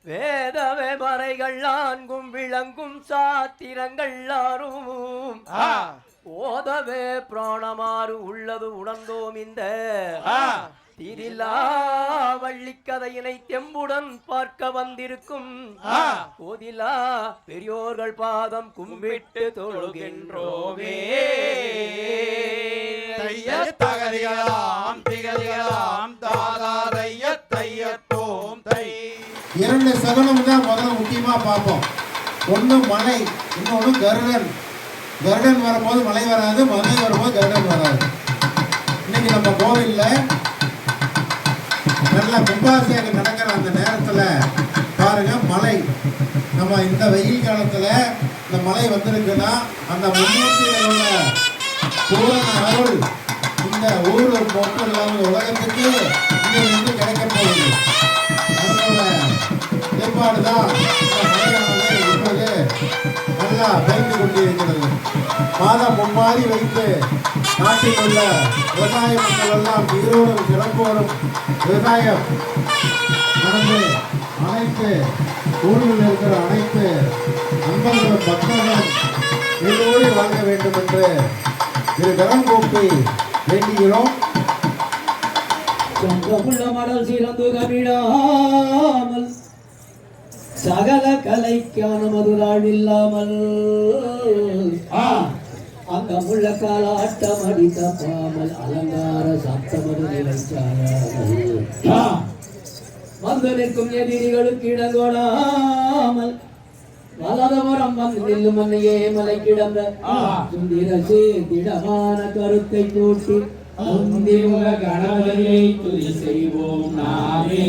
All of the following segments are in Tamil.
வேதவே மறைகள் நான்கும் விளங்கும் சாத்திரங்கள் ஆறும் ஓதவே பிராணமாறு உள்ளது உணர்ந்தோம் இந்த திரிலா வள்ளிக்கதையினை தெம்புடன் பார்க்க வந்திருக்கும் போதிலா பெரியோர்கள் பாதம் கும்பிட்டு தொழுகின்றோமே. இரண்டு சகுனம் தான் முதல்ல முக்கியமா பார்ப்போம். ஒண்ணு மலை, இன்னொன்னு கருடன். கருடன் வரும்போது மலை வராது, மலை வரும்போது கருடன் வராது. இன்னைக்கு நம்ம கோவில்ல நல்ல கும்பாபிஷேகம் நடக்கிற அந்த நேரத்துல பாருங்க மலை. நம்ம இந்த வெயில் காலத்துல இந்த மலை வந்திருக்குன்னா அந்த முன்னூற்றிகளோட பூரண அருள் இந்த ஊர் மட்டும் இல்லாமல் உலகத்துக்கு இங்கிருந்து கிடைக்க போகுது. அதனோட ஏற்பாடுதான் இந்த மலையானது இப்போது நல்லா பெய்து கொண்டிருக்கிறது. மாதம் மும்மாறி வைத்து நாட்டில் உள்ள விவசாய மக்கள் எல்லாம் உயிரோடும் சிறப்போடும் விவசாயம் நடந்து அனைத்து ஊரில் இருக்கிற அனைத்து நண்பர்களும் பக்தர்களும் எல்லோரும் வாங்க வேண்டும் என்று திரு கரம் கூப்பி வேண்டுகிறோம். சங்கமுள்ள மடல் சிறந்து கவிழாமல் சகல கலைக்கான மதுராள் இல்லாமல் அங்கமுள்ள காலாட்டம் அடித்த பாமல் அலங்கார சப்தமது நிலைச்சாராமல் வந்து நிற்கும் எதிரிகளுக்கு இடங்கொடாமல் வலதபுரம் வந்து நில்லும் மண்ணையே மலை கிடந்த சுந்திரசே திடமான கருத்தை கூட்டி முந்திமுக கணவரியை துதி செய்வோம் நாமே.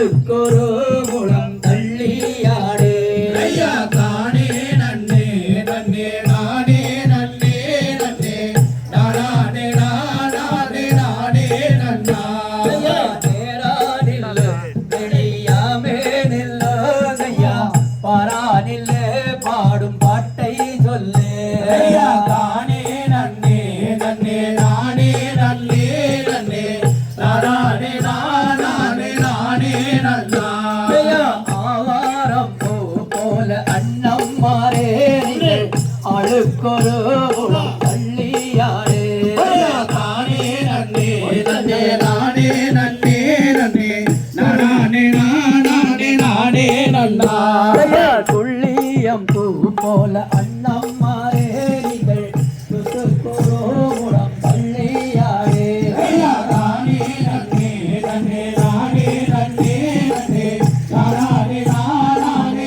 அழுக்கொரு முழம் தள்ளியாடு ஐயா தானே நன்னே நன்னே நானே நன்னே நன்னே நானே நானே நானே நன்னா ஐயா நேரா நில்லு நெடியாமே நில்லு ஐயா பாரா நில்லு பாடும் பாட்டை சொல்லு ஐயா தானே நன்னே நன்னே நானே நன்னே நன்னே நானே நானே நானே நன்னா ஐயா ஆவாரம் பூ போல அன்னம் மாறே நீங்கள் அழுக்கொரு முழம் தள்ளியாடு ஐயா தானே நன்னே நன்னே நானே நன்னே நன்னே நானே நானே நானே நன்னா ஐயா துள்ளியம் பூ போல அன்னம் மாறே நீங்கள் சுசுக்கொரு முழம் தள்ளியாடு ஐயா தானே நன்னே நன்னே நானே நன்னே நன்னே நானே நானே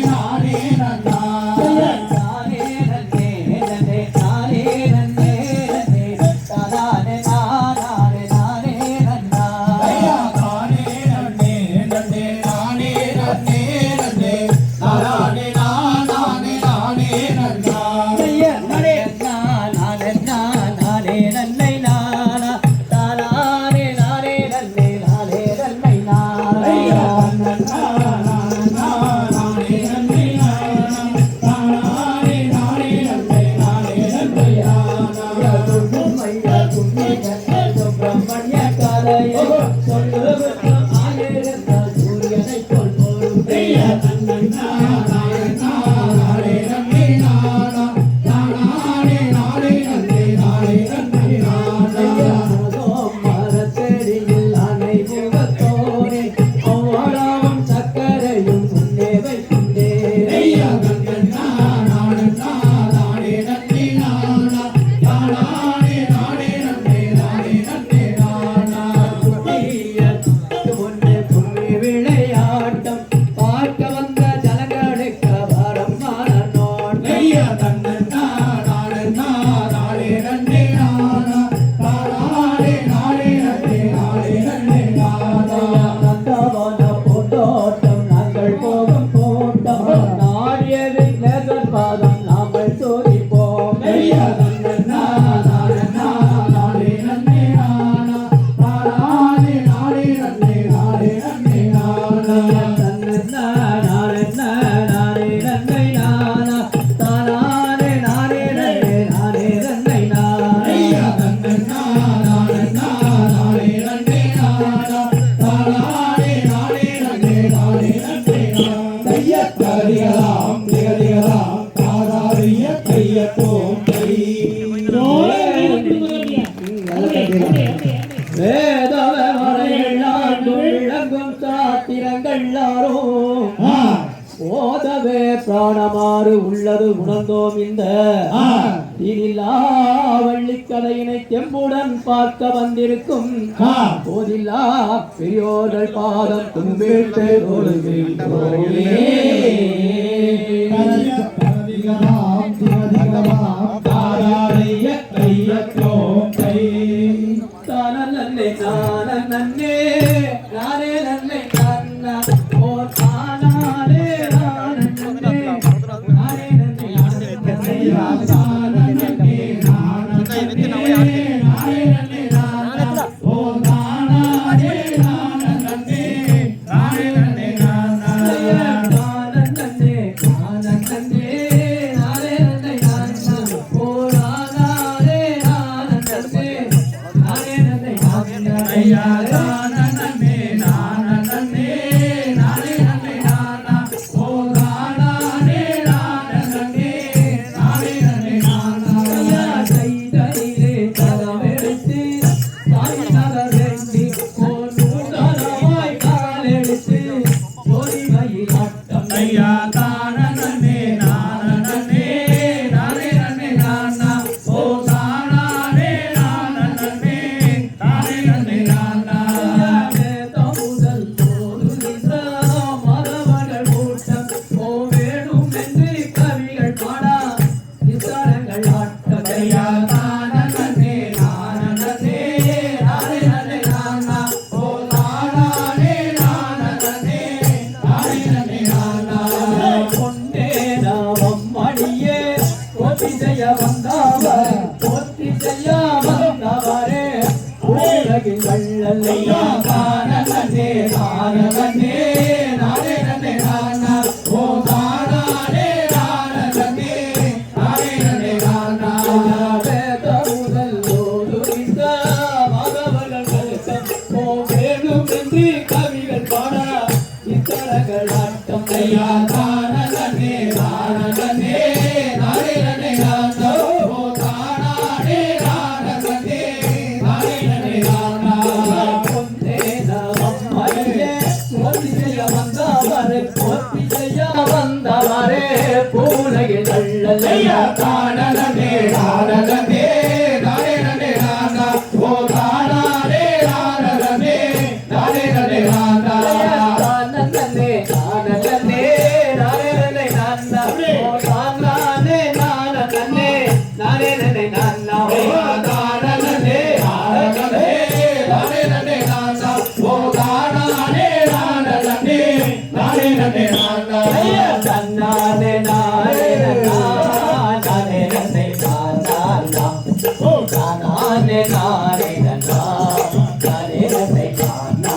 நானே நன்னா ஐயா தானே நன்னே நன்னே நானே நன்னே நன்னே தானே நானே நானே நன்னா ஐயா தானே நன்னே நன்னே நானே நன்னே நன்னே நானே நானே நானே நன்னா ஐயா நானே நானே நானே நன்னை நானா தானே நானே நன்னே நானே நன்னை ஐயா நானா நானே நன்னே நானே நானே நன்னே நானே நன்னே நானா ஐயா துண்ணி கண்ண சுப்பிரமணிய காலையை சொல்லுவது ஆயிரத்தால் சூரியனை போல் போடும் ஐயா நானே நன்னே நானா நானே நானே நன்னே நானே நன்னே நானா மரத்தடியில் அணை முகத்தோனே அவ்வளவும் சக்கரையும் முன்னே வைக்கின்றே ஐயா நானே நன்னே நானா நானே நன்னே நானே நன்னே நானா ஒன்று புள்ளி விளையாட்டம் பார்க்க வந்த ஜனங்களுக்கு வரமான நோட்டம் ஐயா நானே நன்னே நானா நானே நன்னே நானே நானா நந்தவன பூந்தோட்டம் நாங்கள் போகும் தோட்டம் நாடியதில் நேசன் பாதம் நாமல் சோதிப்போம் ஐயா நானே நன்னே நானா நானே நன்னே நானே நானா ஐயா நானே நன்னே நானா நானே நன்னே நானே நானா கையத்தறியலாம் திகழலாம் தாராரிய கையத்தோம் கை விளங்கும் சாத்திரங்கள் ஓதவே பிராணமாறு உள்ளது உணர்ந்தோம் இந்த இனிலா வள்ளிக்கதையினை தெம்புடன் பார்க்க வந்திருக்கும் போதில்லா பெரியோர்கள் பாதம் கும்பிட்டு தொழுகின்றோமே. தாராரிய கையத்தோம் கை தானே நானே நானே நன்னை நன்னா ஓ தானே நானே நானே நன்னை நன்னே நானே நன்னே நானா ஓ தானானே நான நன்னே நானே நன்னே நானா வேத முதல் ஓதுரித்த மாதவர்கள் கருத்தம் ஓ வேணும் என்று கவிகள் பாட இத்தரங்கள் ஆட்டம் ஐயா தான நன்னே நான நன்னே நானே நன்னே நானா ஓ தானானே நான நன்னே நானே நன்னே நானா பொன்னே நாம் ஐயே ஒத்தி செய்ய வந்தவரே ஒத்தி செய்ய வந்தவரே பூனையில் நல்லையா தான நன்னே நான நன்னே நானே நன்னே நானா ஓ தானானே நான நன்னே நானே நன்னே நானா நன்னே நான நன்னே நானே நன்னே நானா ஓ தானானே நான நன்னே நானே நன்னே நானா ஓ தான நன்னே நான நன்னே நானே நன்னே நானா ஓ தானானே நான நன்னே நானே நன்னே நானா தன்னானே நானே நானா நானே நன்னே நானா ஓ தானானே நானே நானா நானே நன்னே நானா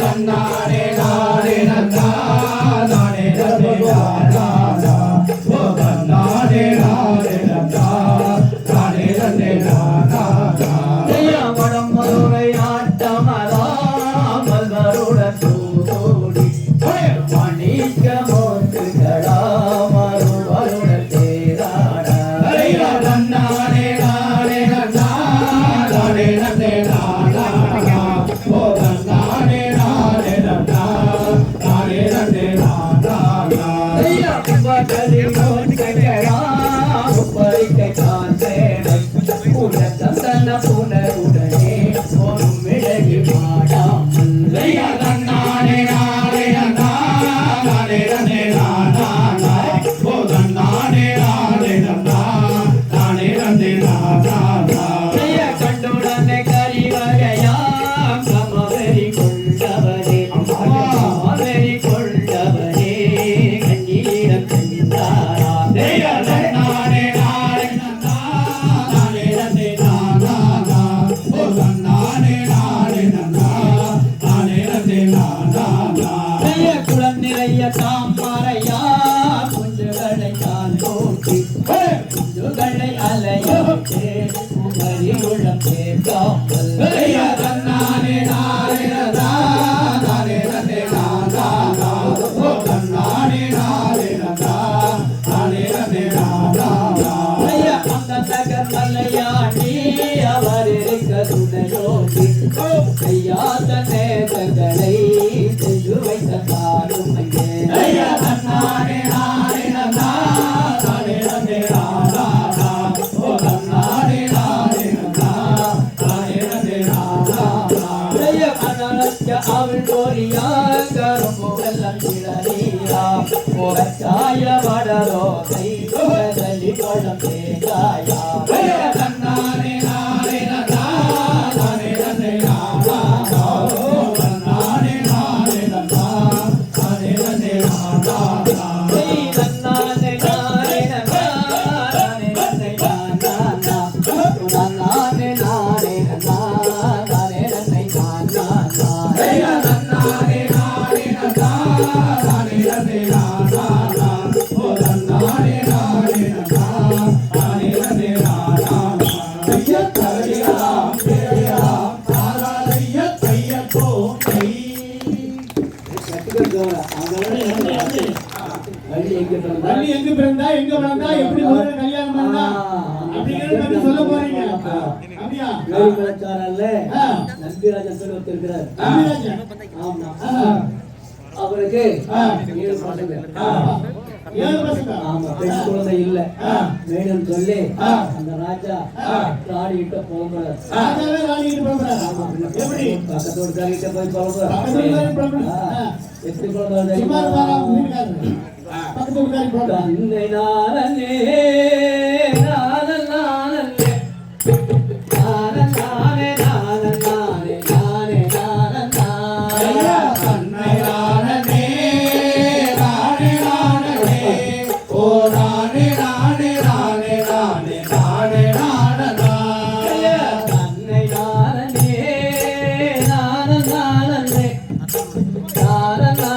தன்னானே நானே நானா நானே நன்னே நானா ஓ தன்னானே நானே நானா நானே நன்னே நானா மடம் மதுரை ஆட்டமரா மல்வருட தூதோடி மணிக்க மோட்டுகளா மறுவருட தேராடா தன்னானே நானே நானா நானே நன்னே நானா ஓ தன்னானே நானே நானா நானே நன்னே நானா கும்பகரி மோட்டுகளா குப்பரிக்கை காந்தேனை புன சந்தன புனருடனே ஒரு மிளகி மாடாமல் தன்னானே நானே நானா நானே நன்னே நானா ஓ தன்னானே நானே நானா நானே நன்னே நானா கண்டுடனே கரிவகையாம் சமவெறி கொண்டவனே சமவெறி கொண்டவனே கண்ணீரம் சென்றாரா தன்னானே நானே நானா நானே நன்னே நானா ஓ தன்னானே நானே நானா நானே நன்னே நானா குளம் நிறைய தாமரையா குஞ்சுகளை தான் தோற்றி குஞ்சுகளை அலையோட்டே உமரி உளம் சேர்க்காமல் தன்னானே நானே நானா நானே நன்னே நானா ஓ தன்னானே நானே நானா நானே நன்னே நானா அந்த நகர் மலையாண்டி அவர் இருக்க துணையோடி செய்யாத நேசங்களை செய்து வைத்த தாரும் தன்னானே நானே நானா நானே நன்னே நானா ஓ தன்னானே நானே நானா நானே நன்னே நானா அவள் கோரியா கரும்பு வெள்ளம் கிளறியா சாய வடரோதை தள்ளி பழம் தேகாயா தன்னானே நானே நானா நானே நன்னே நானா ஓ தன்னானே நானே நானா நானே நன்னே நானா தன்னானே நானே நானா நானே நன்னே நானா தன்னானே நானே நானா நானே நன்னே நானா தன்னானே நானே நானா நானே நன்னே நானா ஓ தன்னானே நானே நானா நானே நன்னே நானா ஐயா தரையா பேரையா ஆராதைய கைய போய் வள்ளி எங்க பிறந்தா எங்க வளர்ந்தா எப்படி ஒரு கல்யாணம் பண்ணா அப்படிங்கறத பத்தி சொல்ல போறீங்க அப்படியா வேலுமலச்சாரல்ல நம்பிராஜன் பேர் ஒருத்தர் இருக்கிறார் நம்பிராஜன் ஆமா அவருக்கு 7 பசங்க 7 பசங்க ஆமா பெண் குழந்தை இல்ல மேடம் சொல்லி அந்த ராஜா ராணிகிட்ட போறாரு ராஜாவே ராணிகிட்ட போறாரு ஆமா எப்படி பக்கத்தோட ராணிகிட்ட போய் போறாரு எப்படி போறாரு தெரியுமா பக்கத்தோட ராணி போறாரு தன்னை நானே நானே நானே நானே நானே நானே நானே நானே தன்னை நானே நானே நானே ஓ நானே நானே நானே நானே நானே நானே தன்னை நானே நானே நானே Nana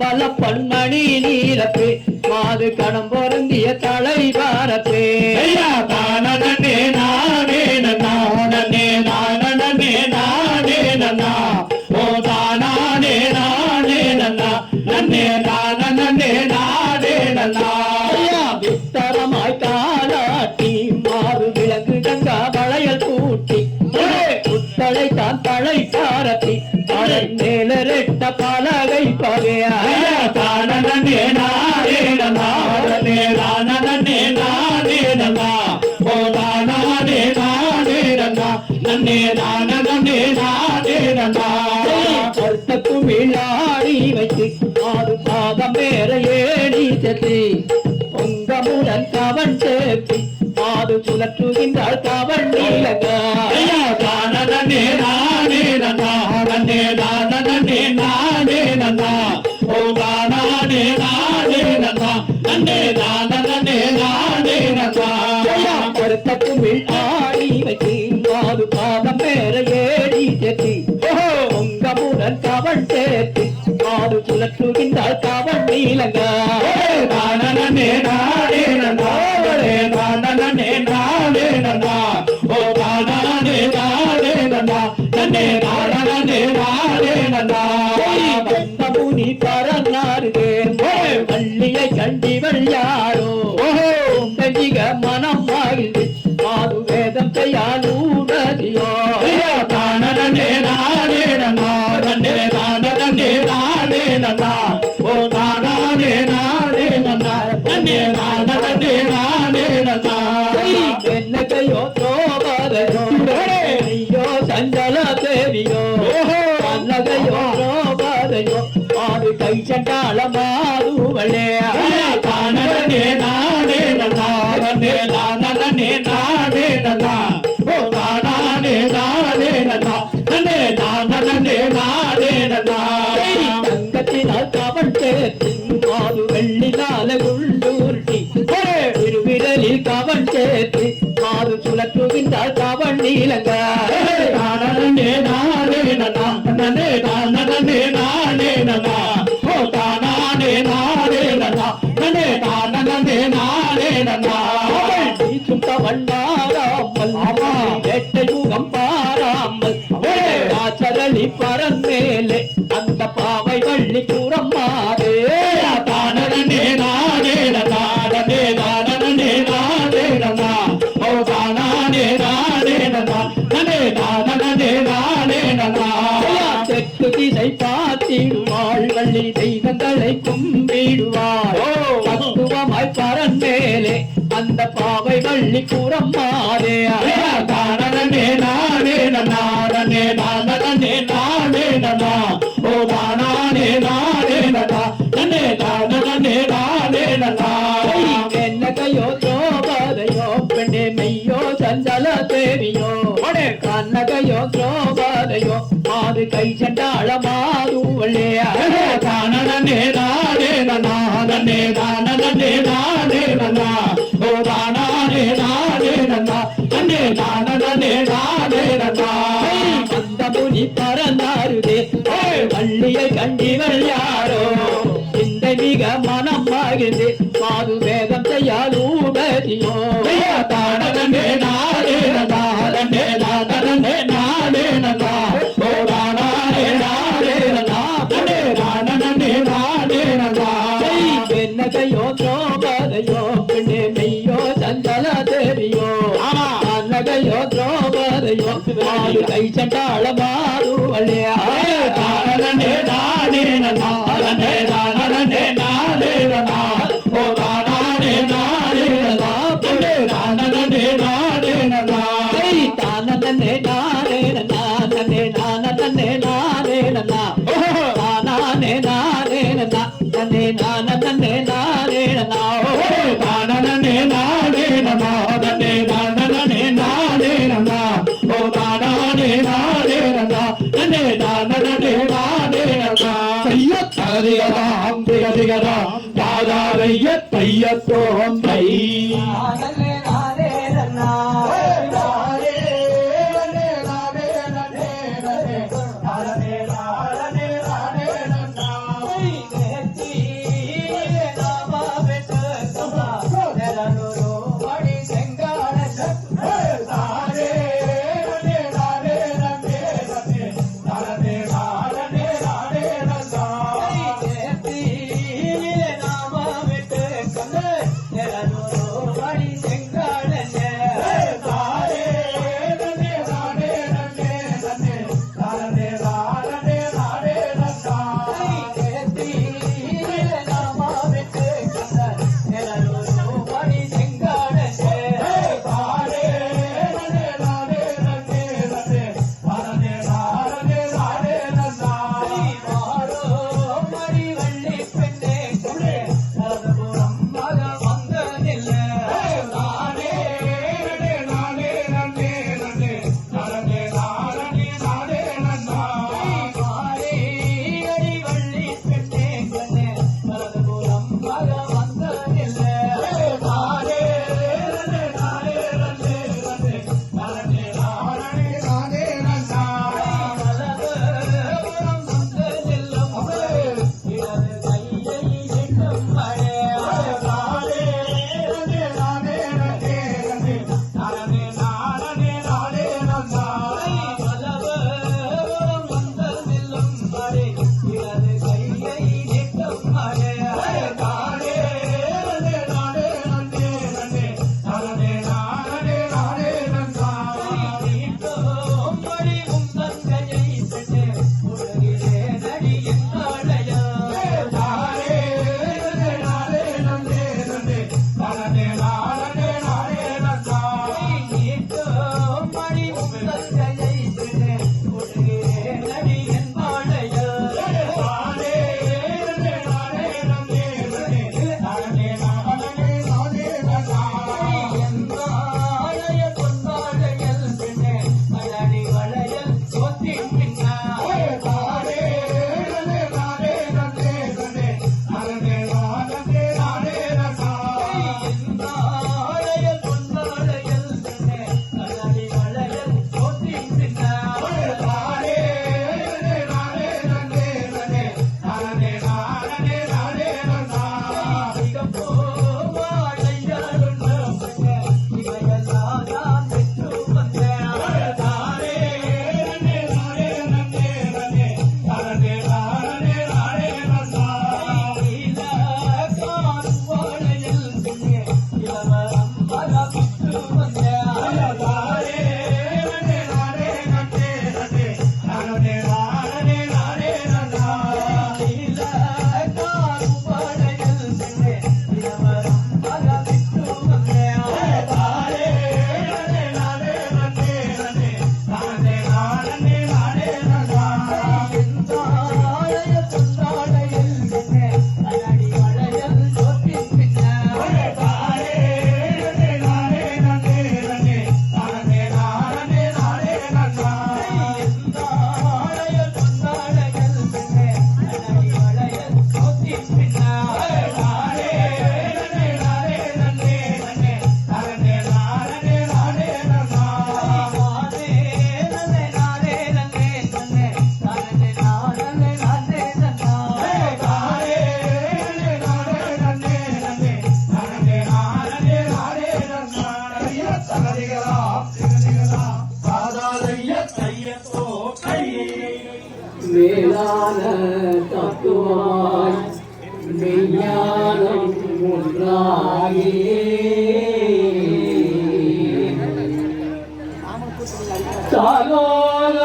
பல பன்மணி நீரப்பே மாது கணம் பொருந்திய தலை பாரப்பே தானே நானே நானே நானே நானே நன்னா ஓ தானே நானே நன்னா நன்னே நானே நானே நன்னா விஸ்தரமாய் காலாட்டி மாறு விளக்கு கங்கா வளையல் கூட்டி புத்தளை தான் தலை பாரத்தி தலை மேலரெட்ட பலகை பகையா தானே நானே நானே நானே நானே நன்னா ஓ தானே நானே நன்னா நன்னே நானே நானே நன்னா குமிழாடி வைத்து ஆறு பாதம் வேற ஏடி செத்தி பொங்கமுடன் கவன் சேர்த்து மாது சுழற்றுகின்றாள் கவன் நீலகா தானே நானே நன்னா நன்னே நானே நானே நன்னா ஓ தானே நானே நன்னா நன்னே நானே நானே நன்னா பொருத்த குமிழ் ஆடி வைத்து மாது பாதம் வேற ஏடி செத்தி பொங்கமுடன் கவன் சேர்த்து மாது சுழற்றுகின்றாள் கவன் நீலகா தானே நானே நன்னா தானே நானே நன்னா ஓ தானே நானே நன்னா நன்னே நானே நானே நன்னா முனி பரநாருகே பள்ளியை கண்டிவள் யாரோ கஞ்சிக மனம் வாயில்து மாது வேதம் செய்யாலூடதியோ தானே நானே நன்னா நன்னே நானே நானே நன்னா ஓ தானே நானே நன்னா நன்னே நானே நானே நன்னா என்னையோ தோபரையோ ஐயோ சஞ்சல தேவியோ கண்ணகையோ தோபரையோ மாது கை சண்டாள மாதுவளே தானே நானே நன்னா நன்னே நானே நானே நன்னா ஓ தானே நானே நன்னா நன்னே நானே நானே நன்னா தங்கத்தினால் கவன் சேர்த்து மாது வெள்ளினால குண்டூர்த்தி விரலில் கவன் சேர்த்து மாது சுழற்றுகின்றால் கவன் நீலங்கா தானே நானே நன்னா நன்னே நானே நானே நன்னா ஓ தானே நானே நன்னா நன்னே நானே நானே நன்னா சுத்தவன் மாறாமல் வேட்டை முகம் பாராமல் ஆச்சரளி பரன் மேலே அந்த பாவை வள்ளி கூறம் மாறே தானே நானே நன்னா நன்னே நானே நானே நன்னா ஓ தானே நானே நன்னா நன்னே நானே நானே நன்னா தெற்கு திசை பார்த்திடுவாள் வள்ளி தெய்வங்களை கும்பிடுவாள் தத்துவமாய் பரன் மேலே அந்த பாவை வள்ளி கூறம் மாறே தானே நானே நன்னா நன்னே நானே நானே நன்னா ஓ தானே நானே நன்னா நன்னே நானே நானே நன்னா என்னகையோ திரௌபதையோ பெண்ணே மெய்யோ சஞ்சல தேவியோ கண்ணகையோ திரௌபதையோ மாது கை சண்டாள மாதுவளே தானே நானே நன்னா நன்னே நானே நானே நன்னா ஓ தானே நானே நன்னா நன்னே நானே நானே நன்னா அந்த முனி பரநாருதே வள்ளியை கண்டிவள் யாரோ இந்த மிக மனம் ஆகிது மாது வேதம் செய்யாலூடதியோ தானே நானே நன்னா நன்னே நானே நன்னா ஓ தானே நானே நன்னா நன்னே நானே நன்னா என்னகையோ திரௌபதையோ பெண்ணே மெய்யோ சஞ்சல தேவியோ கண்ணகையோ திரௌபதையோ மாது கை சண்டாள மாதுவளே தானே நானே நன்னா நன்னே நானே நன்னா ஓ தானே நானே நன்னா நன்னே நானே நன்னா தானே நானே நன்னா நன்னே நானே நானே நன்னா தானே நானே நன்னா நன்னே நானே நானே நன்னா தானே நானே நன்னா நன்னே நானே நானே நன்னா ஓ தானே நானே நன்னா நன்னே நானே நானே நன்னா தையத்ததிகதாம் திகதிகதாம் தாதாரைய தையத்தோம் தை நன்னே மேலான தத்துவமாய் மெய்ஞானம் ஒன்றாகியே தானோல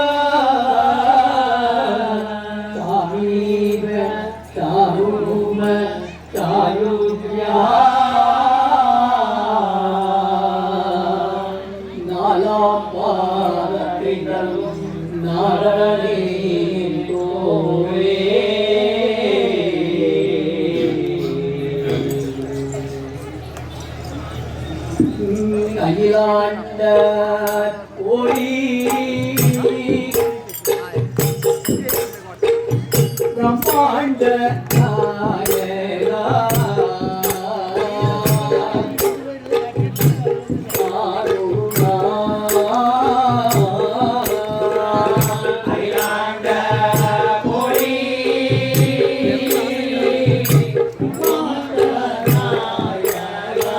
தாமீப தாரும தாருஜ்யா நாலாபாரத்திகள் நாரணே கோவே அகிலாண்ட கோடி பிரம்மாண்ட நாயகா ஆருணா அகிலாண்ட கோடி பிரம்மாண்ட நாயகா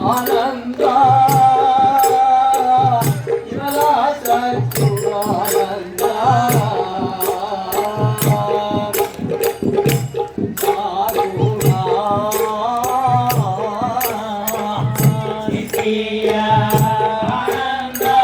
ஆனந்தா இவலா சத்குணானந்தா ஆருணா நித்ய ஆனந்தா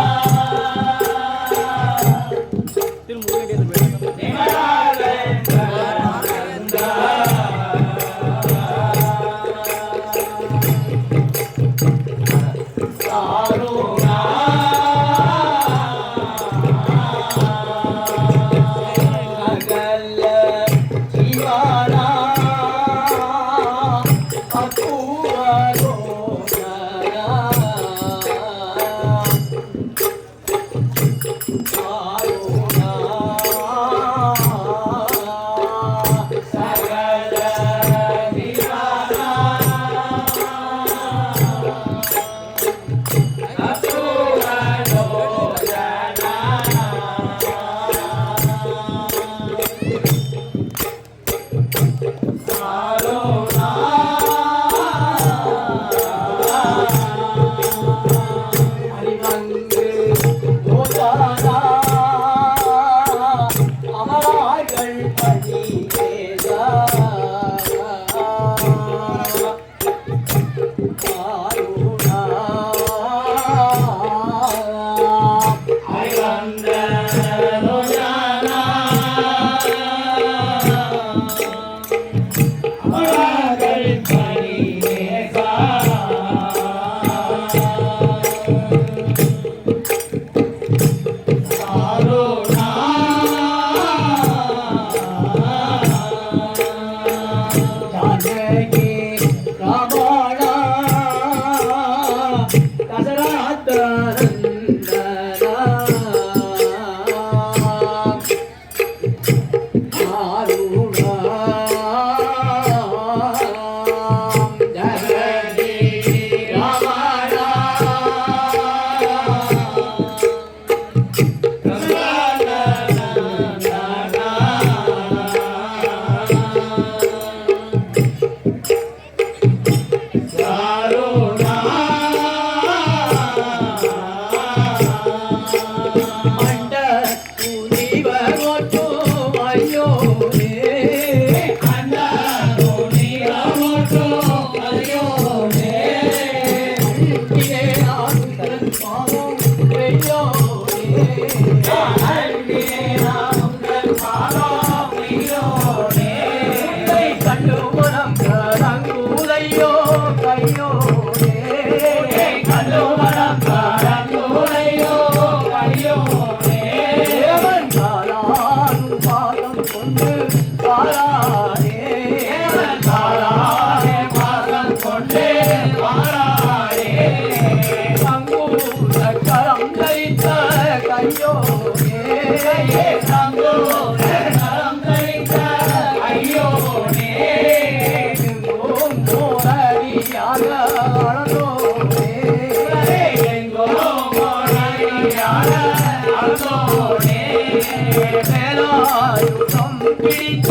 பிடித்த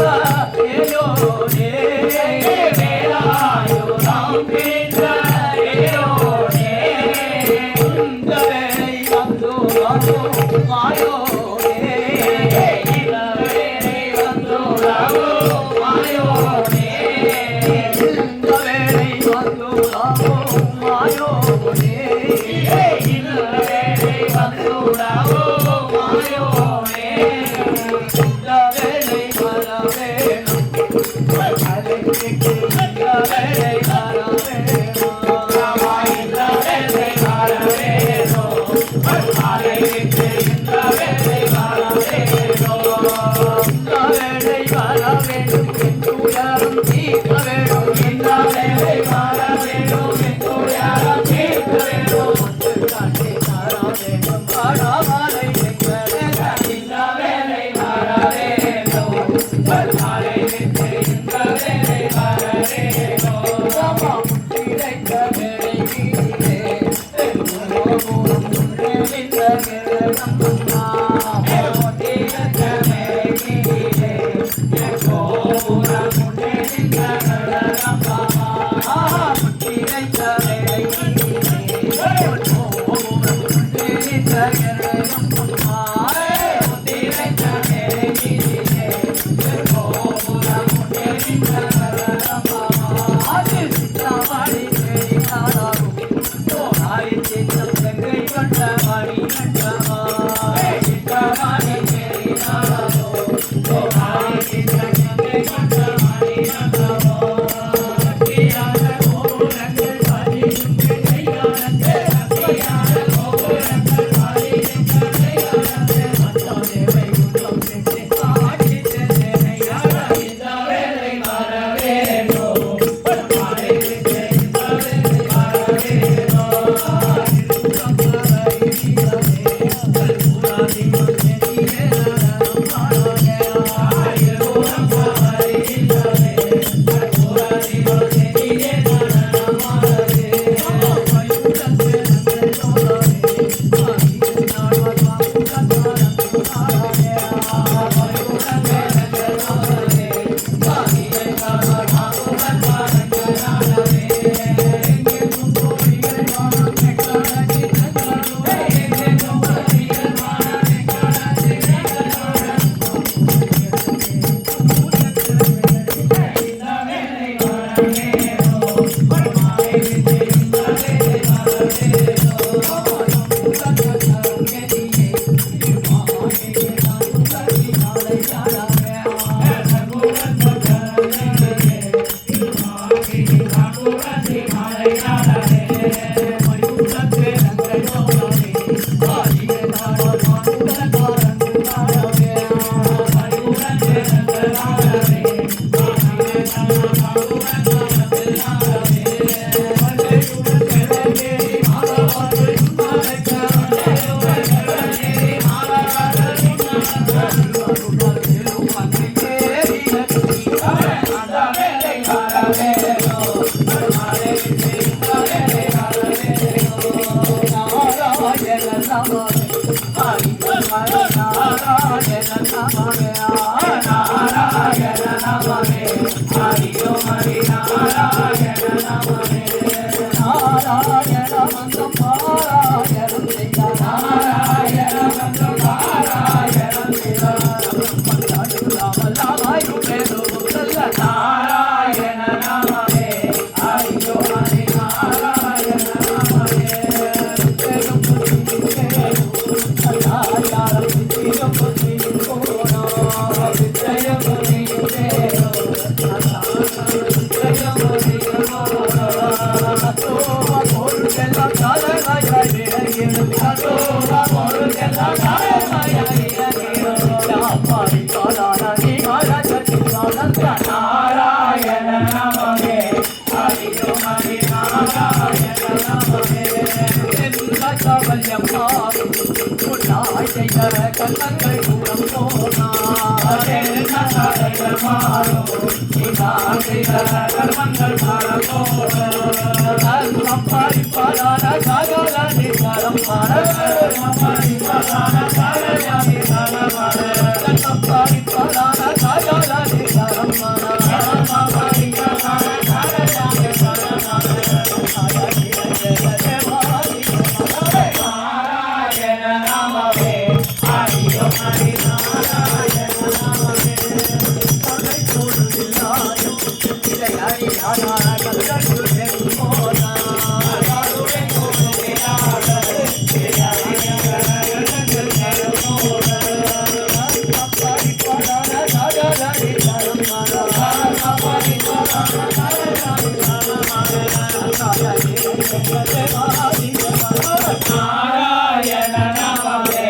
நாராயண நமவே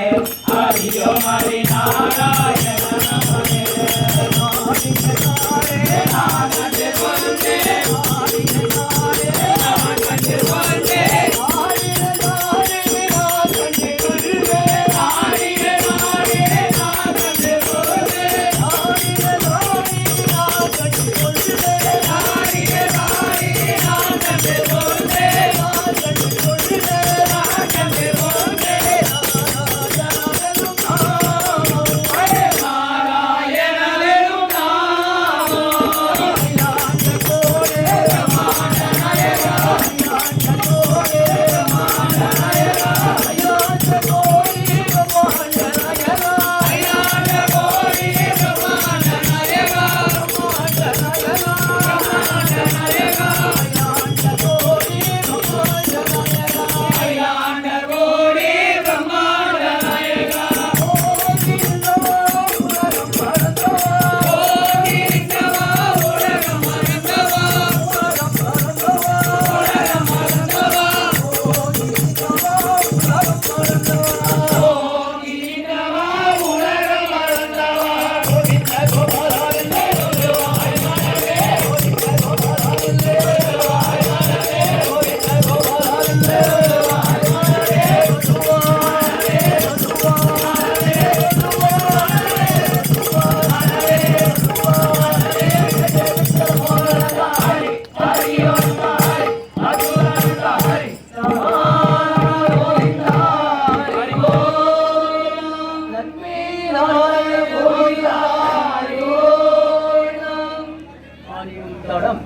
ஹரியோ ஹரி நாராயண நமவே நான் கண்டு கொண்டேன் நான் கண்டு கொண்டேன்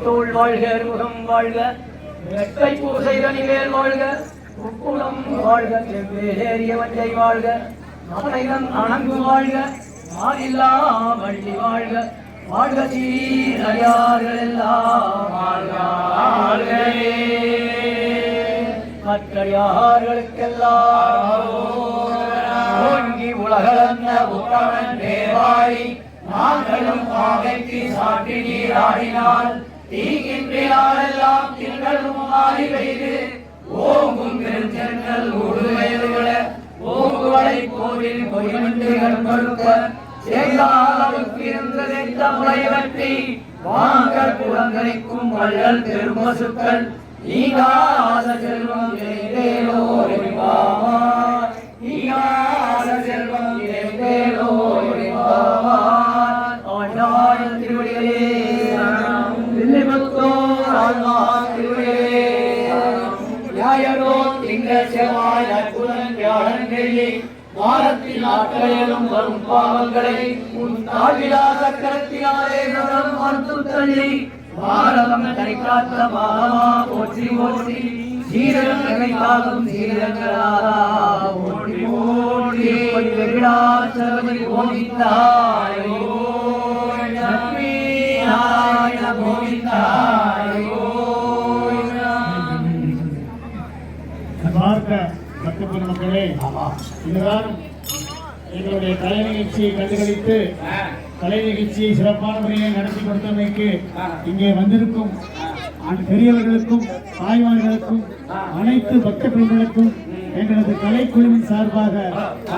தோள் வாழ்க முகம் வாழ்க வெட்டை பூசைதனிவேல் வாழ்க உப்புடம் வாழ்க செவ்வேறிய வஞ்சை வாழ்க மலைதன் அணங்கு வாழ்க மாறில்லா வள்ளி வாழ்க வாழ்க சீரடியார்கள் எல்லாம் வாழ்க மற்றடியார்களுக்கெல்லாம் ஓங்கி உலகளந்த உத்தமன் தேவாரி நாங்களும் பாகைக்கு சாற்றி நீராடினால் தீங்கின்றியாரெல்லாம் திங்களும் மாறி பெய்து ஓங்கும் பெருஞ்செங்கல் ஊடுவயதுகள ஓங்குவளை கோவில் பொய்மன்றிகள் கொடுப்ப சேகாலுக்கு இருந்ததெந்த முளை வெற்றி வாங்கல் புலங்கரைக்கும் வள்ளல் பெருமசுக்கள் ஈகாத செல்வம் இறைவேலோ எரிவாமார் ஈகாத செல்வம் இறைவேலோ எரிவாமார் ஆண்டாள் திருவடிகளே வில்லிபுத்தோர் ஆழ்வார் திருவடிகளே ஞாயிறோ திங்கள் செவ்வாய் அற்புதன் வியாழன் வெள்ளி வாரத்தில் நாட்களிலும் வரும் பாவங்களை உன் தாழ்விலா சக்கரத்தினாலே நலம் மறுத்து தள்ளி பாரதம் தனி காத்த பாலமா போற்றி போற்றி சீரகங்களை காக்கும் சீரகங்களாரா போற்றி போற்றி வெகுடாச்சரதி கோவிந்தாயோ லக்ஷ்மி நாராயண கோவிந்தாயோ. பார்க்க பக்த மக்களே, இதுதான் எங்களுடைய கலை நிகழ்ச்சியை கண்டுகளித்து கலை நிகழ்ச்சியை சிறப்பான முறையில் நடத்தி கொடுத்தமைக்கு இங்கே வந்திருக்கும் பெரியவர்களுக்கும் தாய்மார்களுக்கும் அனைத்து பக்த பெண்களுக்கும் எங்களது கலைக்குழுவின் சார்பாக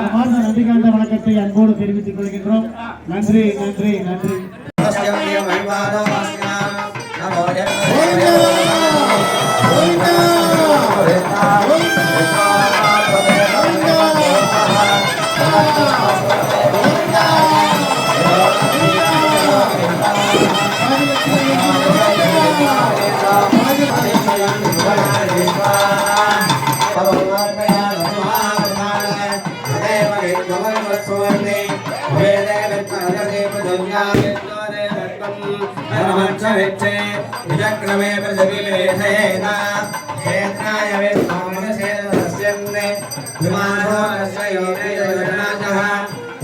மாத நந்திகாந்த வணக்கத்தை அன்போடு தெரிவித்துக் கொள்கின்றோம். நன்றி நன்றி நன்றி. विचक्रमे प्रतिलेखेन क्षेत्राय विद्वामनसेनस्यन्ने विमानोरस्य योगेयजनाजः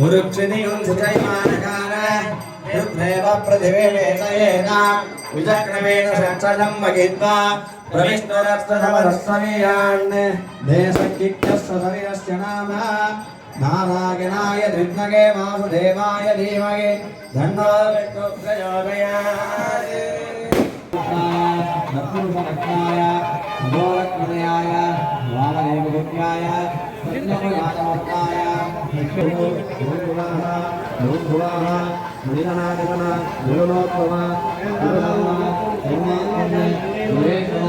उरुक्षिणियुं सुचैमानकार युद्धेव प्रतिवेशयेन विचक्रमेण षट्सजं वगित्वा प्रविष्णुरस्तसवरस्वमीयान् देशकित्यस्य सविरस्य नाम नारायणाय धृग्नगे वासुदेवाय धीमहि धन्नो विष्णुः प्रचोदयात्. गोरखमणयाय वामदेवगुप्याय सत्यमयानवर्ताय भूर्भुवः मुनिगणाधिपः गुरुलोत्तमः गुरुधर्मः धर्मात्मने सुरेशः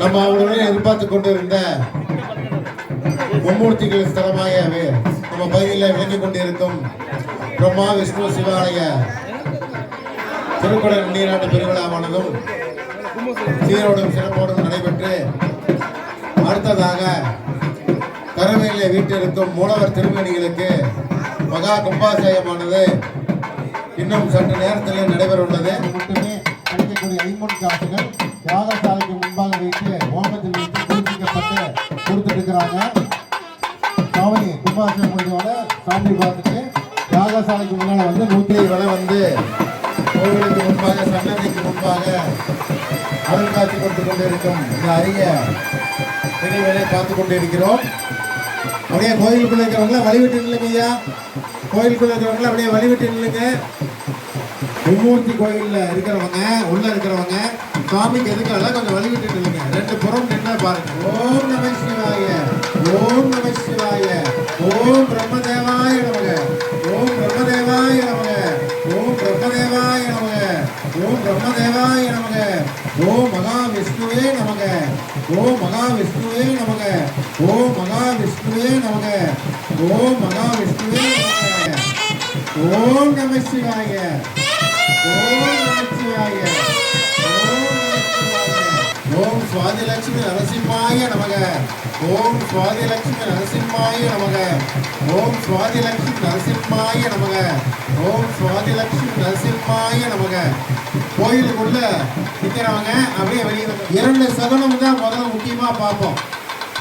நம்ம அவங்களுடைய எதிர்பார்த்து கொண்டிருந்த மும்மூர்த்திகள் ஸ்தலமாக நம்ம பகுதியில் விளங்கிக் கொண்டிருக்கும் பிரம்மா விஷ்ணு சிவாலய திருக்குடல் நீராட்டு பெருவிழாவானதும் சீரோடும் சிறப்போடும் நடைபெற்று அடுத்ததாக கருமையிலே வீட்டிற்கும் மூலவர் திருமணிகளுக்கு மகா கும்பாசயமானது இன்னும் சற்று நேரத்தில் நடைபெற உள்ளது. மட்டுமே கிடைக்கக்கூடிய ஐம்பொன் காசுகள் யாகசாலைக்கு முன்பாக வைத்து ஓமத்தில் வைத்து பூஜிக்கப்பட்டு கொடுத்துருக்கிறாங்க. சாமி கும்பாசயம் முடிஞ்சோட சாமி பார்த்துட்டு யாகசாலைக்கு முன்னால் வந்து 150 விலை வந்து கோவிலுக்கு முன்பாக சன்னதிக்கு முன்பாக அருள் காட்சி கொடுத்துக் கொண்டிருக்கும் இந்த அரிய நிகழ்வுகளை பார்த்துக் கொண்டிருக்கிறோம். அப்படியே கோயிலுக்குள்ள இருக்கிறவங்கள வழிவிட்டு நில்லுங்க ஐயா. கோயிலுக்குள்ள இருக்கிறவங்கள அப்படியே வழிவிட்டு நில்லுங்க. மும்மூர்த்தி கோயில்ல இருக்கிறவங்க உள்ள இருக்கிறவங்க சுவாமிக்கு எதுக்காக கொஞ்சம் வழிவிட்டு நில்லுங்க. ரெண்டு புறம் நின்று பாருங்க. ஓம் நம சிவாய, ஓம் நம சிவாய, ஓம் பிரம்மதேவாய நமக, ஓம் பிரம்மதேவாய நமக, ஓம் பிரம்மதேவாய நமக, ஓம் பிரம்மதேவாய நமக, ஓம் மகாவிஷ்ணுவே நமக, ஓம் மகாவிஷ்ணுவே நமக, ஓம் மகாவிஷ்ணுவே நமக, ஓம் மகாவிஷ்ணுவே நமக, ஓம் நம சிவாய, ஓம் நம சிவாய, ஓம் சுவாதிலட்சுமி நரசிம்மாய நமக, ஓம் சுவாதிலட்சுமி நரசிம்மாய நமக, ஓம் சுவாதிலட்சுமி நரசிம்மாய நமக, ஓம் சுவாதிலட்சுமி நரசிம்மாய நமக. கோயிலுக்குள்ள நிற்கிறவங்க அப்படியே வெளியே இரண்டு சகுனம் தான் முதல்ல முக்கியமாக பார்ப்போம்.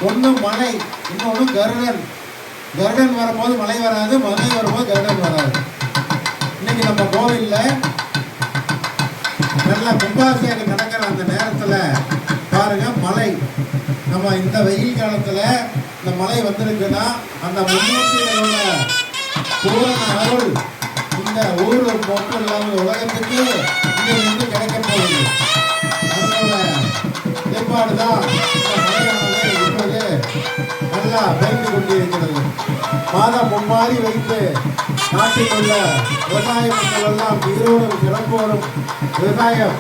ஒன்று மலை, இன்னொன்று கருடன். கருடன் வரும்போது மலை வராது, மலை வரும்போது கருடன் வராது. இன்னைக்கு நம்ம கோவிலில் நல்லா கும்பாபிஷேகம் நடக்கிற அந்த நேரத்தில் பாருங்க மழை. நம்ம இந்த வெயில் காலத்தில் இந்த மழை வந்திருக்குன்னா அந்த முன்னோக்கிகளோட பூரண அருள் இந்த ஊர் மட்டும் இல்லாமல் உலகத்துக்கு இங்கிருந்து கிடைக்க போகுது. அதனோட ஏற்பாடு தான் இந்த மழையானது இப்போது நல்லா பெய்து கொண்டிருக்கிறது. மாதம் மும்மாறி வைத்து நாட்டில் உள்ள விவசாய மக்கள் எல்லாம் உயிரோடும் சிறப்போடும் விவசாயம்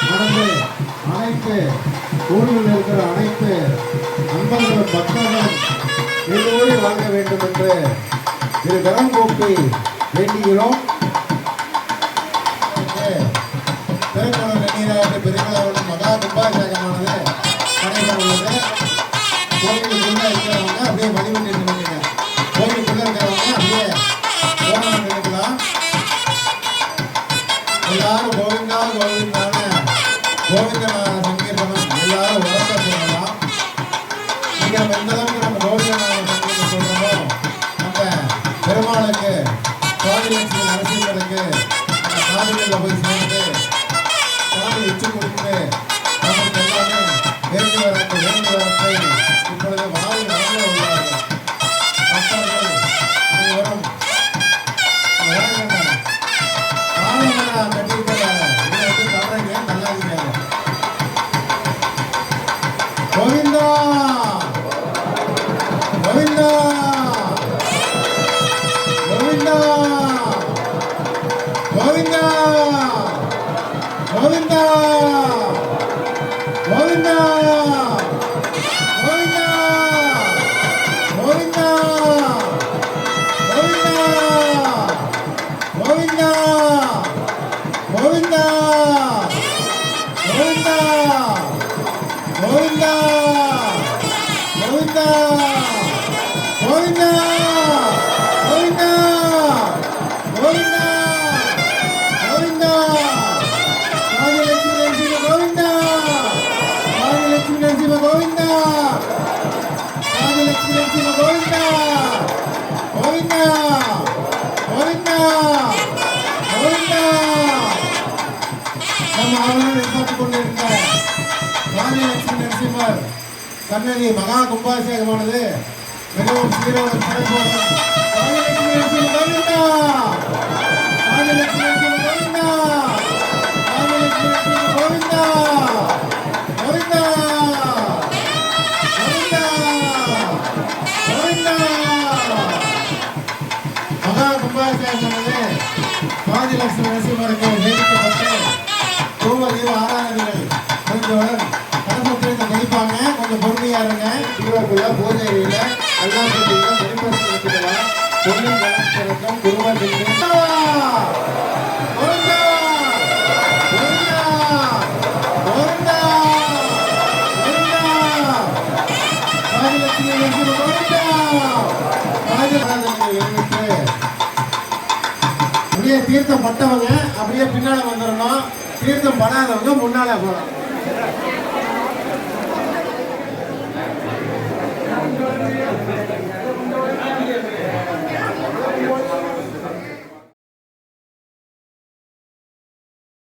நடந்து அனைத்து ஊரில் இருக்கிற அனைத்து அன்பர்களும் பக்தர்களும் இதோடு வாங்க வேண்டும் என்று திரு கரம் கூப்பி வேண்டுகிறோம். திருக்குறள் நீராட்டு பெருமளவுடன் மகா கும்பாபிஷேகமானது நடைபெற உள்ளது. கோயிலுக்குள்ள இருக்கிறவங்க அப்படியே வழிபட்டு நினைக்கிறீங்க. கோயிலுக்குள்ள இருக்கிறவங்க அப்படியே போராட்டம் நினைக்கலாம். எல்லாரும் கோவிந்தா கோவிந்தான கோவிந்தநாத சங்கீர்த்தனம் எல்லாரும் உறக்க சொல்லலாம். நீங்க நம்ம எந்த அளவுக்கு நம்ம கோவிந்தநாத சங்கீர்த்தம் சொல்றோமோ நம்ம பெருமாளுக்கு சுவாதிலட்சுமி நரசிம்மருக்கு அந்த காவிரியில் போய் சேர்ந்து சுவாமி உச்சி கொடுத்து நமக்கு எல்லாமே வேண்டி வரத்தை இப்பொழுது வாரி நடந்து உள்ளார்கள். பக்தர்கள் அனைவரும் ஆலமரா கட்டியிருக்கிற இதை வந்து தவறைங்க நல்லா இருக்கிறாங்க. கோவிந்தா கோவிந்தா கோவிந்தா கோவிந்தா கோவிந்தா கோவிந்தா கோவிந்தா கோவிந்தா கோவிந்தா கோவிந்தா கோவிந்தா கோவிந்தா கோவிந்தா கோவிந்தா கோவிந்தா கோவிந்தா கோவிந்தா கோவிந்தா ஆதிலட்சுமி நரசிம்ம கோவிந்தா ஆதிலட்சுமி நரசிம்ம கோவிந்தா கோவிந்தா கோவிந்தா கோவிந்தா. நம்ம அவர்கள் எதிர்பார்த்துக் கொண்டிருந்த ஆதிலட்சுமி நரசிம்மர் சன்னதி மகா கும்பாபிஷேகமானது மிகவும் சீரோடும் சிறப்போடும் ஆதிலட்சுமி நரசிம்ம கோவிந்தா ஆதிலட்சுமி நரசிம்ம கோவிந்தா ஆதிலட்சுமி நரசிம்ம கோவிந்தா கோவிந்தா கோவிந்தா கோவிந்தா. மகா கும்பாபிஷேகமானது ஆதிலட்சுமி நரசிம்மருக்கு நியமிக்கப்பட்டு தூவதீவு ஆராதனைகள் முடிந்தவுடன் கலசத்திற்கு கழிப்பாங்க. கொஞ்சம் பொறுமையா இருங்க. தீவக்குள்ள பூஜை அறையில எல்லாம் வெளிப்படுத்திக்கலாம். பொருளின் கலசத்திற்கும் குருவர் அப்படியே தீர்த்தம் பட்டவங்க அப்படியே பின்னால வந்துடணும். தீர்த்தம் படாதவங்க முன்னால போகலாம்.